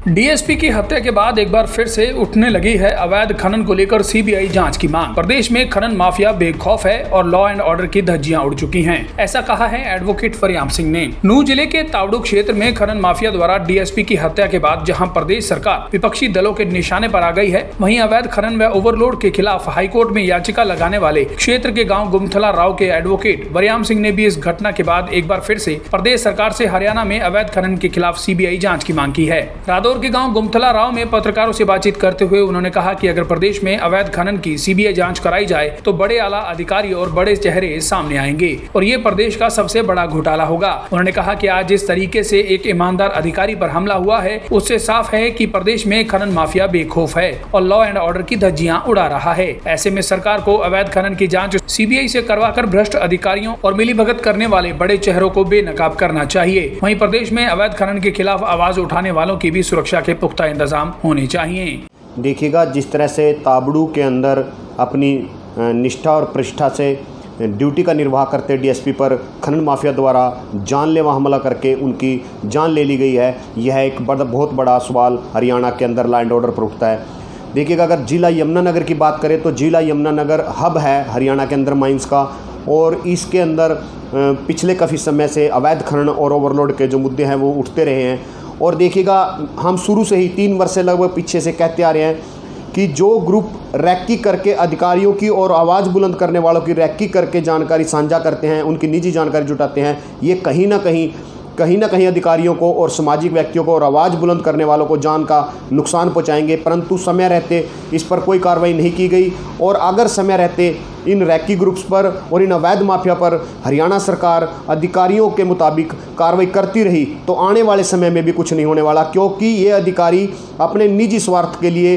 DSP की हत्या के बाद एक बार फिर से उठने लगी है अवैध खनन को लेकर सीबीआई जांच की मांग। प्रदेश में खनन माफिया बेखौफ है और लॉ एंड ऑर्डर की धज्जियां उड़ चुकी हैं, ऐसा कहा है एडवोकेट फरियाम सिंह ने। नूंह जिले के तावड़ू क्षेत्र में खनन माफिया द्वारा डीएसपी की हत्या के बाद जहां प्रदेश सरकार विपक्षी दलों के निशाने पर आ गई है, वहीं अवैध खनन व ओवरलोड के खिलाफ हाईकोर्ट में याचिका लगाने वाले क्षेत्र के गाँव गुमथला राव के एडवोकेट फरियाम सिंह ने भी इस घटना के बाद एक बार फिर से प्रदेश सरकार से हरियाणा में अवैध खनन के खिलाफ सीबीआई जांच की मांग की है। रादौर के गांव गुमथला राव में पत्रकारों से बातचीत करते हुए उन्होंने कहा कि अगर प्रदेश में अवैध खनन की सीबीआई जांच कराई जाए तो बड़े आला अधिकारी और बड़े चेहरे सामने आएंगे और ये प्रदेश का सबसे बड़ा घोटाला होगा। उन्होंने कहा कि आज जिस तरीके से एक ईमानदार अधिकारी पर हमला हुआ है, उससे साफ है कि प्रदेश में खनन माफिया बेखौफ है और लॉ एंड ऑर्डर की धज्जियां उड़ा रहा है। ऐसे में सरकार को अवैध खनन की जांच सीबीआई से करवाकर भ्रष्ट अधिकारियों और मिलीभगत करने वाले बड़े चेहरों को बेनकाब करना चाहिए। वहीं प्रदेश में अवैध खनन के खिलाफ आवाज उठाने वालों की भी सुरक्षा के पुख्ता इंतजाम होने चाहिए। देखिएगा, जिस तरह से ताबड़ू के अंदर अपनी निष्ठा और प्रतिष्ठा से ड्यूटी का निर्वाह करते डीएसपी पर खनन माफिया द्वारा जानलेवा हमला करके उनकी जान ले ली गई है, यह एक बहुत बड़ा सवाल हरियाणा के अंदर लॉ एंड ऑर्डर पर उठता है। देखिएगा, अगर जिला यमुनानगर की बात करें तो जिला यमुनानगर हब है हरियाणा के अंदर माइंस का, और इसके अंदर पिछले काफ़ी समय से अवैध खनन और ओवरलोड के जो मुद्दे हैं वो उठते रहे हैं। और देखिएगा, हम शुरू से ही 3 वर्ष से लगभग पीछे से कहते आ रहे हैं कि जो ग्रुप रैकी करके अधिकारियों की और आवाज़ बुलंद करने वालों की रैकी करके जानकारी साझा करते हैं, उनकी निजी जानकारी जुटाते हैं, ये कहीं ना कहीं अधिकारियों को और सामाजिक व्यक्तियों को और आवाज़ बुलंद करने वालों को जान का नुकसान पहुंचाएंगे। परंतु समय रहते इस पर कोई कार्रवाई नहीं की गई, और अगर समय रहते इन रैकी ग्रुप्स पर और इन अवैध माफिया पर हरियाणा सरकार अधिकारियों के मुताबिक कार्रवाई करती रही तो आने वाले समय में भी कुछ नहीं होने वाला, क्योंकि ये अधिकारी अपने निजी स्वार्थ के लिए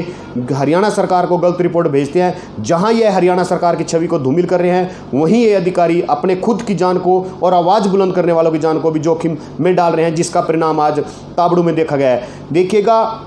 हरियाणा सरकार को गलत रिपोर्ट भेजते हैं। जहां ये हरियाणा सरकार की छवि को धूमिल कर रहे हैं, वहीं ये अधिकारी अपने खुद की जान को और आवाज़ बुलंद करने वालों की जान को भी जोखिम में डाल रहे हैं, जिसका परिणाम आज ताबड़ू में देखा गया है। देखिएगा,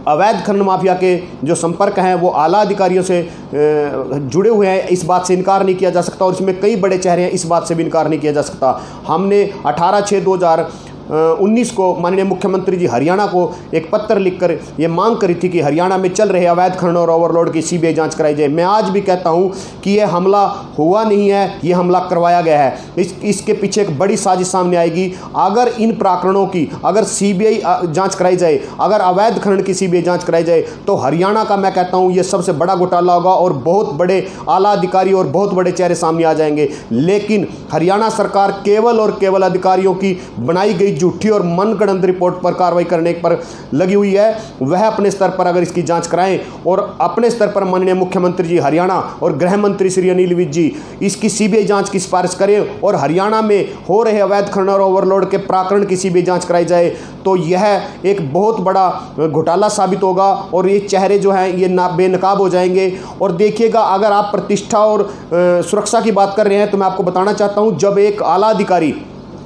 अवैध खनन माफिया के जो संपर्क हैं वो आला अधिकारियों से जुड़े हुए हैं, इस बात से इनकार नहीं किया जा सकता, और इसमें कई बड़े चेहरे हैं, इस बात से भी इनकार नहीं किया जा सकता। हमने 18/6/2019 को माननीय मुख्यमंत्री जी हरियाणा को एक पत्र लिखकर ये मांग करी थी कि हरियाणा में चल रहे अवैध खनन और ओवरलोड की सीबीआई जांच कराई जाए। मैं आज भी कहता हूं कि ये हमला हुआ नहीं है, ये हमला करवाया गया है। इसके पीछे एक बड़ी साजिश सामने आएगी। अगर इन प्रकरणों की अगर सीबीआई जांच कराई जाए, अगर अवैध खनन की सीबीआई जांच कराई जाए, तो हरियाणा का मैं कहता हूँ ये सबसे बड़ा घोटाला होगा और बहुत बड़े आला अधिकारी और बहुत बड़े चेहरे सामने आ जाएंगे। लेकिन हरियाणा सरकार केवल और केवल अधिकारियों की बनाई गई झूठी और मनगढ़ंत रिपोर्ट पर कार्रवाई करने पर लगी हुई है। वह अपने स्तर पर अगर इसकी जांच कराएं और अपने स्तर पर माननीय मुख्यमंत्री जी हरियाणा और गृह मंत्री श्री अनिल विज जी इसकी सीबीआई जांच की सिफारिश करें और हरियाणा में हो रहे अवैध खनन और ओवरलोड के प्रकरण की सीबीआई जांच कराई जाए, तो यह एक बहुत बड़ा घोटाला साबित होगा और ये चेहरे जो हैं ये बेनकाब हो जाएंगे। और देखिएगा, अगर आप प्रतिष्ठा और सुरक्षा की बात कर रहे हैं तो मैं आपको बताना चाहता हूं, जब एक आला अधिकारी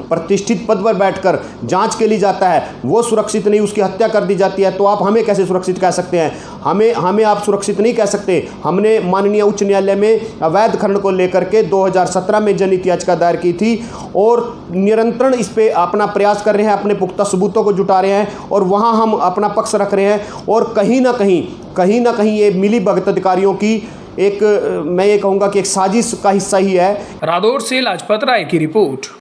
प्रतिष्ठित पद पर बैठकर जांच के लिए जाता है, वो सुरक्षित नहीं, उसकी हत्या कर दी जाती है, तो आप हमें कैसे सुरक्षित कह सकते हैं? हमें आप सुरक्षित नहीं कह सकते। हमने माननीय उच्च न्यायालय में अवैध खनन को लेकर के 2017 में जनहित याचिका दायर की थी और निरंतर इस पे अपना प्रयास कर रहे हैं, अपने पुख्ता सबूतों को जुटा रहे हैं और वहाँ हम अपना पक्ष रख रहे हैं। और कहीं ना कहीं ये मिली भगत अधिकारियों की एक, मैं ये कहूँगा कि एक साजिश का हिस्सा ही है। रादौर से लाजपत राय की रिपोर्ट।